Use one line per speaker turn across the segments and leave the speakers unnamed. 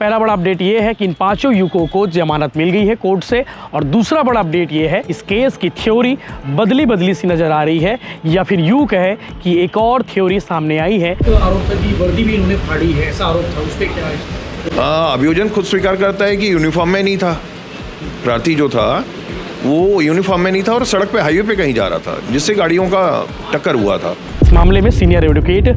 पहला बड़ा अपडेट ये है कि इन पांचों युवकों को जमानत मिल गई है कोर्ट से, और दूसरा बड़ा अपडेट ये है इस केस की थ्योरी बदली बदली सी नजर आ रही है, या फिर यूं कहे कि एक और थ्योरी सामने आई है।
तो आरोप की वर्दी भी इन्होंने फाड़ी है, ऐसा आरोप था, उस पर क्या है?
अभियोजन खुद स्वीकार करता है कि यूनिफॉर्म में नहीं था। प्रार्थी जो था वो यूनिफॉर्म में नहीं था और सड़क पे हाईवे पे कहीं जा रहा था, जिससे गाड़ियों का टक्कर हुआ था।
इस मामले में सीनियर एडवोकेट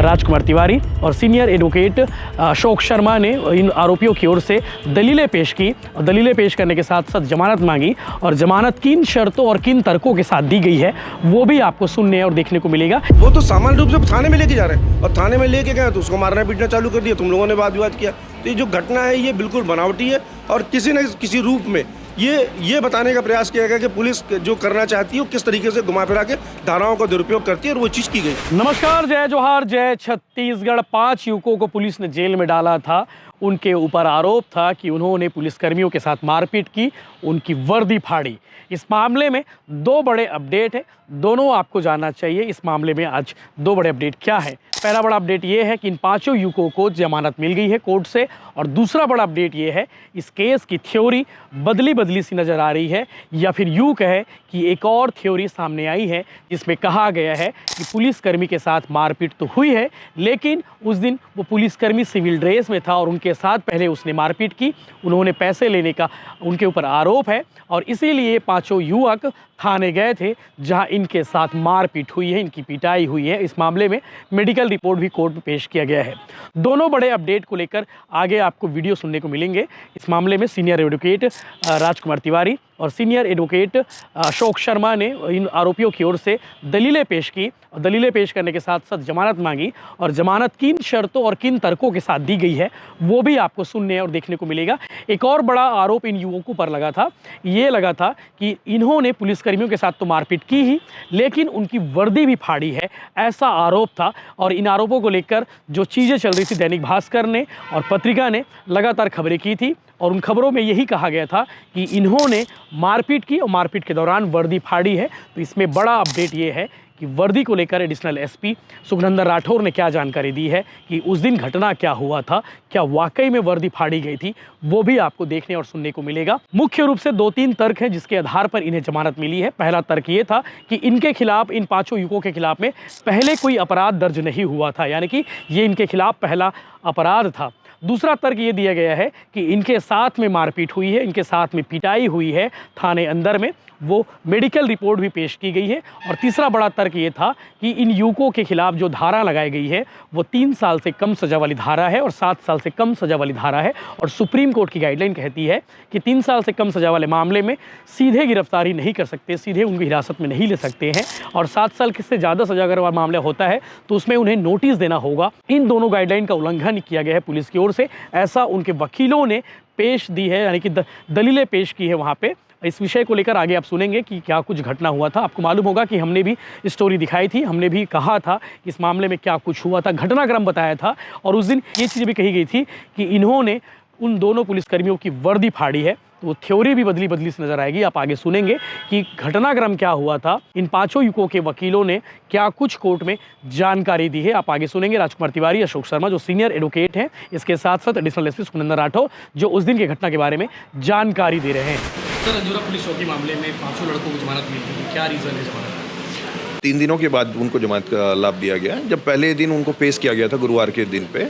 राजकुमार तिवारी और सीनियर एडवोकेट अशोक शर्मा ने इन आरोपियों की ओर से दलीलें पेश की, और दलीलें पेश करने के साथ साथ जमानत मांगी, और जमानत किन शर्तों और किन तर्कों के साथ दी गई है वो भी आपको सुनने और देखने को मिलेगा।
वो तो सामान्य रूप से थाने में लेके जा रहे हैं, और थाने में लेके गए तो उसको मारना पीटना चालू कर दिया, तुम लोगों ने वाद विवाद किया। तो ये जो घटना है ये बिल्कुल बनावटी है, और किसी न किसी रूप में ये बताने का प्रयास किया गया कि पुलिस जो करना चाहती है वो किस तरीके से घुमा फिरा के धाराओं का दुरुपयोग करती है, और वो चीज़ की गई।
नमस्कार, जय जोहार, जय छत्तीसगढ़। 5 युवकों को पुलिस ने जेल में डाला था। उनके ऊपर आरोप था कि उन्होंने पुलिसकर्मियों के साथ मारपीट की, उनकी वर्दी फाड़ी। इस मामले में 2 बड़े अपडेट हैं, दोनों आपको जानना चाहिए। इस मामले में आज 2 बड़े अपडेट क्या है? पहला बड़ा अपडेट ये है कि इन पांचों युवकों को जमानत मिल गई है कोर्ट से, और दूसरा बड़ा अपडेट ये है इस केस की थ्योरी बदली बदली सी नज़र आ रही है, या फिर यूं कहे कि एक और थ्योरी सामने आई है जिसमें कहा गया है कि पुलिसकर्मी के साथ मारपीट तो हुई है, लेकिन उस दिन वो पुलिसकर्मी सिविल ड्रेस में था और उनके साथ पहले उसने मारपीट की, उन्होंने पैसे लेने का उनके ऊपर आरोप है, और इसीलिए पांचों युवक थाने गए थे जहां इनके साथ मारपीट हुई है, इनकी पिटाई हुई है। इस मामले में मेडिकल रिपोर्ट भी कोर्ट में पेश किया गया है। दोनों बड़े अपडेट को लेकर आगे आपको वीडियो सुनने को मिलेंगे। इस मामले में सीनियर एडवोकेट राजकुमार तिवारी और सीनियर एडवोकेट अशोक शर्मा ने इन आरोपियों की ओर से दलीलें पेश की, और दलीलें पेश करने के साथ साथ जमानत मांगी, और जमानत किन शर्तों और किन तर्कों के साथ दी गई है वो भी आपको सुनने और देखने को मिलेगा। एक और बड़ा आरोप इन युवकों पर लगा था, ये लगा था कि इन्होंने पुलिसकर्मियों के साथ तो मारपीट की ही, लेकिन उनकी वर्दी भी फाड़ी है, ऐसा आरोप था। और इन आरोपों को लेकर जो चीज़ें चल रही थी, दैनिक भास्कर ने और पत्रिका ने लगातार खबरें की थी, और उन खबरों में यही कहा गया था कि इन्होंने मारपीट की और मारपीट के दौरान वर्दी फाड़ी है। तो इसमें बड़ा अपडेट ये है कि वर्दी को लेकर एडिशनल एसपी सुखनंदन राठौर ने क्या जानकारी दी है कि उस दिन घटना क्या हुआ था, क्या वाकई में वर्दी फाड़ी गई थी, वो भी आपको देखने और सुनने को मिलेगा। मुख्य रूप से 2-3 तर्क हैं जिसके आधार पर इन्हें जमानत मिली है। पहला तर्क ये था कि इनके खिलाफ, इन पांचों युवकों के खिलाफ में पहले कोई अपराध दर्ज नहीं हुआ था, यानी कि ये इनके खिलाफ पहला अपराध था। दूसरा तर्क ये दिया गया है कि इनके साथ में मारपीट हुई है, इनके साथ में पिटाई हुई है थाने अंदर में, वो मेडिकल रिपोर्ट भी पेश की गई है। और तीसरा बड़ा तर्क ये था कि इन युवकों के खिलाफ जो धारा लगाई गई है वो 3 साल से कम सज़ा वाली धारा है और 7 साल से कम सज़ा वाली धारा है। और सुप्रीम कोर्ट की गाइडलाइन कहती है कि 3 साल से कम सज़ा वाले मामले में सीधे गिरफ्तारी नहीं कर सकते, सीधे उनकी हिरासत में नहीं ले सकते हैं, और 7 साल से ज़्यादा सज़ा अगर मामला होता है तो उसमें उन्हें नोटिस देना होगा। इन दोनों गाइडलाइन का उल्लंघन किया गया है पुलिस की ओर से, ऐसा उनके वकीलों ने पेश दी है, यानी कि दलीलें पेश की है वहाँ पे। इस विषय को लेकर आगे आप सुनेंगे कि क्या कुछ घटना हुआ था। आपको मालूम होगा कि हमने भी स्टोरी दिखाई थी, हमने भी कहा था कि इस मामले में क्या कुछ हुआ था, घटनाक्रम बताया था, और उस दिन ये चीज़ भी कही गई थी कि इन्होंने उन दोनों पुलिसकर्मियों की वर्दी फाड़ी है। तो वो थ्योरी भी बदली बदली से नजर आएगी। आप आगे सुनेंगे कि घटनाक्रम क्या हुआ था, इन पांचों युवकों के वकीलों ने क्या कुछ कोर्ट में जानकारी दी है। आप आगे सुनेंगे राजकुमार तिवारी, अशोक शर्मा जो सीनियर एडवोकेट हैं, इसके साथ साथ एडिशनल एसपी सुखनंदन राठौर जो उस दिन की घटना के बारे में जानकारी दे रहे हैं।
सर, अंजुरा पुलिस चौकी मामले में 5 लड़कों को जमानत मिली है, क्या रीज़न है जमानत?
3 दिनों के बाद उनको जमानत का लाभ दिया गया। जब पहले दिन उनको पेश किया गया था गुरुवार के दिन पे,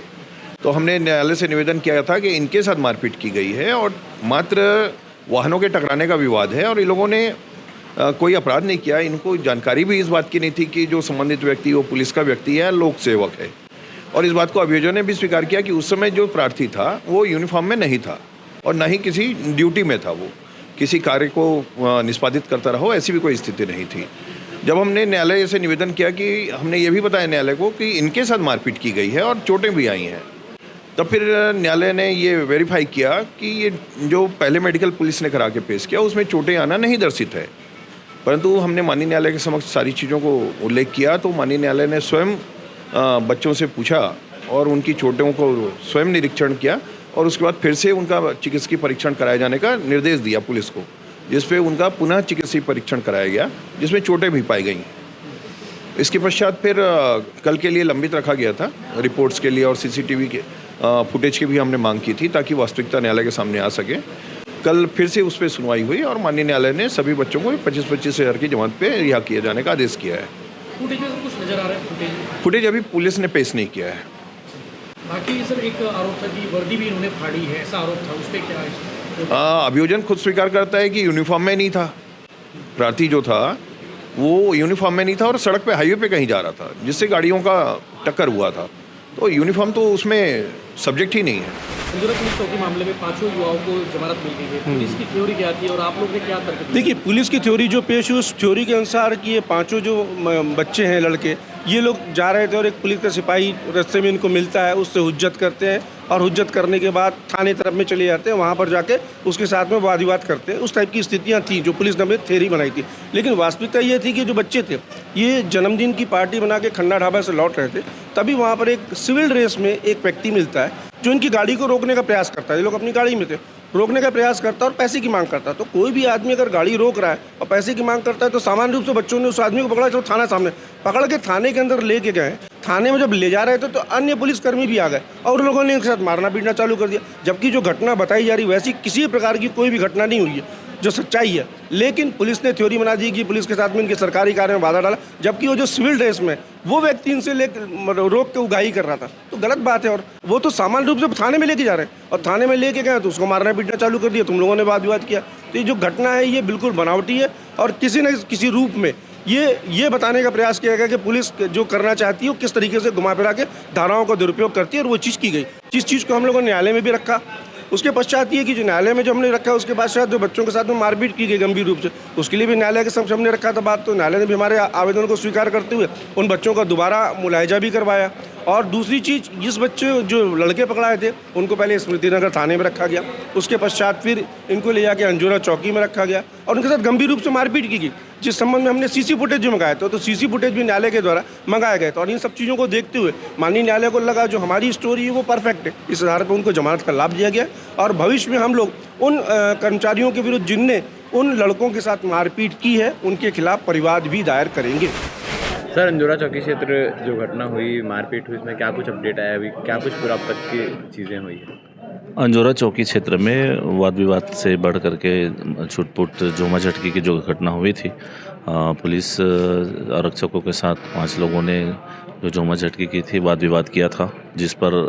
तो हमने न्यायालय से निवेदन किया था कि इनके साथ मारपीट की गई है और मात्र वाहनों के टकराने का विवाद है, और इन लोगों ने कोई अपराध नहीं किया। इनको जानकारी भी इस बात की नहीं थी कि जो संबंधित व्यक्ति वो पुलिस का व्यक्ति है, लोक सेवक है। और इस बात को अभियोजन ने भी स्वीकार किया कि उस समय जो प्रार्थी था वो यूनिफॉर्म में नहीं था और न ही किसी ड्यूटी में था, वो किसी कार्य को निष्पादित करता रहा हो, ऐसी भी कोई स्थिति नहीं थी। जब हमने न्यायालय से निवेदन किया कि हमने ये भी बताया न्यायालय को कि इनके साथ मारपीट की गई है और चोटें भी आई हैं, तब फिर न्यायालय ने ये वेरीफाई किया कि ये जो पहले मेडिकल पुलिस ने करा के पेश किया उसमें चोटें आना नहीं दर्शित है। परंतु हमने माननीय न्यायालय के समक्ष सारी चीज़ों को उल्लेख किया, तो माननीय न्यायालय ने स्वयं बच्चों से पूछा और उनकी चोटों को स्वयं निरीक्षण किया, और उसके बाद फिर से उनका चिकित्सकीय परीक्षण कराए जाने का निर्देश दिया पुलिस को, जिस पे उनका पुनः चिकित्सकीय परीक्षण कराया गया, जिसमें चोटें भी पाई गई। इसके पश्चात फिर कल के लिए लंबित रखा गया था रिपोर्ट्स के लिए और सीसीटीवी के फुटेज की भी हमने मांग की थी ताकि वास्तविकता न्यायालय के सामने आ सके। कल फिर से उस पर सुनवाई हुई और माननीय न्यायालय ने सभी बच्चों को 25-25 हज़ार की जमानत पे रिहा किए जाने का आदेश किया है।
फुटेज में कुछ नज़र आ रहा है
फुटेज अभी पुलिस ने पेश नहीं किया है।
बाकी सर एक आरोप था कि वर्दी भी इन्होंने फाड़ी है, ऐसा आरोप था, उस पर क्या है?
अभियोजन खुद स्वीकार करता है कि यूनिफॉर्म में नहीं था। प्रार्थी जो था वो यूनिफॉर्म में नहीं था और सड़क पे हाईवे पे कहीं जा रहा था जिससे गाड़ियों का टक्कर हुआ था। तो यूनिफॉर्म तो उसमें सब्जेक्ट ही नहीं है।
अंजुरा पुलिस चौकी मामले में 5 युवाओं को जमानत मिल गई है। पुलिस की थ्योरी क्या थी और आप लोग ने क्या तर्क दिया?
देखिए, पुलिस की थ्योरी जो पेश हुई उस थ्योरी के अनुसार कि ये 5 जो बच्चे हैं लड़के, ये लोग जा रहे थे और एक पुलिस का सिपाही रास्ते में इनको मिलता है, उससे हुज्जत करते हैं और हुज्जत करने के बाद थाने तरफ में चले जाते हैं, वहाँ पर जाके उसके साथ में वाद विवाद करते हैं। उस टाइप की स्थितियाँ थी जो पुलिस ने अपनी थ्योरी बनाई थी। लेकिन वास्तविकता ये थी कि जो बच्चे थे ये जन्मदिन की पार्टी बना के खन्ना ढाबा से लौट रहे थे, तभी वहाँ पर एक सिविल ड्रेस में एक व्यक्ति मिलता है जो इनकी गाड़ी को रोकने का प्रयास करता है। ये लोग अपनी गाड़ी में थे, रोकने का प्रयास करता है और पैसे की मांग करता है। तो कोई भी आदमी अगर गाड़ी रोक रहा है और पैसे की मांग करता है तो सामान्य रूप से बच्चों ने उस आदमी को पकड़ा, जो थाना सामने पकड़ के थाने के अंदर लेके गए। थाने में जब ले जा रहे थे तो अन्य पुलिसकर्मी भी आ गए और लोगों ने इनके साथ मारना पीटना चालू कर दिया। जबकि जो घटना बताई जा रही वैसी किसी प्रकार की कोई भी घटना नहीं हुई है जो सच्चाई है। लेकिन पुलिस ने थ्योरी बना दी कि पुलिस के साथ में इनके सरकारी कार्य में बाधा डाला, जबकि वो जो सिविल ड्रेस में वो व्यक्ति इनसे रोक के उगाही कर रहा था। तो गलत बात है और वो तो सामान्य रूप से थाने में लेके जा रहे हैं और थाने में लेके गए तो उसको मारना पीटना चालू कर दिया, तुम लोगों ने वाद विवाद किया। तो ये जो घटना है ये बिल्कुल बनावटी है और किसी न किसी रूप में ये बताने का प्रयास किया गया कि पुलिस जो करना चाहती है वो किस तरीके से घुमा फिरा के धाराओं का दुरुपयोग करती है और वो चीज़ की गई। जिस चीज़ को हम लोगों ने न्यायालय में भी रखा, उसके पश्चात ये कि जो न्यायालय में जो हमने रखा उसके बाद शायद जो बच्चों के साथ में मारपीट की गई गंभीर रूप से, उसके लिए भी न्यायालय के समक्ष हमने रखा था बात। तो न्यायालय ने भी हमारे आवेदन को स्वीकार करते हुए उन बच्चों का दोबारा मुलाहिजा भी करवाया। और दूसरी चीज़, जिस बच्चे जो लड़के पकड़ाए थे उनको पहले स्मृति नगर थाने में रखा गया, उसके पश्चात फिर इनको ले जाके अंजुरा चौकी में रखा गया और उनके साथ गंभीर रूप से मारपीट की गई, जिस संबंध में हमने सीसी फुटेज भी मंगाए थे। तो सीसी फुटेज भी न्यायालय के द्वारा मंगाए गए थे और इन सब चीज़ों को देखते हुए माननीय न्यायालय को लगा जो हमारी स्टोरी है वो परफेक्ट है। इस आधार पर उनको जमानत का लाभ दिया गया और भविष्य में हम लोग उन कर्मचारियों के विरुद्ध जिनने उन लड़कों के साथ मारपीट की है उनके खिलाफ परिवाद भी दायर करेंगे।
सर, अंजुरा चौकी क्षेत्र जो घटना हुई, मारपीट हुई, इसमें क्या कुछ अपडेट आया अभी, क्या कुछ पूरा अब तक की चीज़ें हुई है?
अंजोरा चौकी क्षेत्र में वाद विवाद से बढ़ करके छुटपुट झूमा झटकी की जो घटना हुई थी, पुलिस आरक्षकों के साथ 5 लोगों ने जो झूमा झटकी की थी, वाद विवाद किया था, जिस पर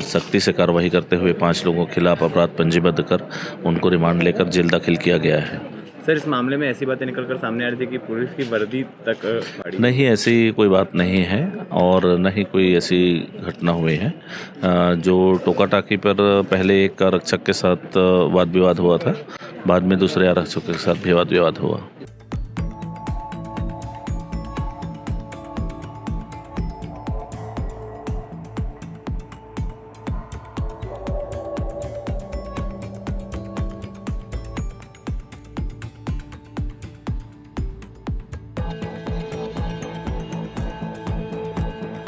सख्ती से कार्रवाई करते हुए 5 लोगों के खिलाफ अपराध पंजीबद्ध कर उनको रिमांड लेकर जेल दाखिल किया गया है।
सर, इस मामले में ऐसी बातें निकलकर सामने आ रही थी कि पुलिस की वर्दी तक फाड़ी।
नहीं, ऐसी कोई बात नहीं है और न ही कोई ऐसी घटना हुई है। जो टोका टाकी पर पहले एक आरक्षक के साथ वाद विवाद हुआ था, बाद में दूसरे आरक्षक के साथ भी वाद विवाद हुआ।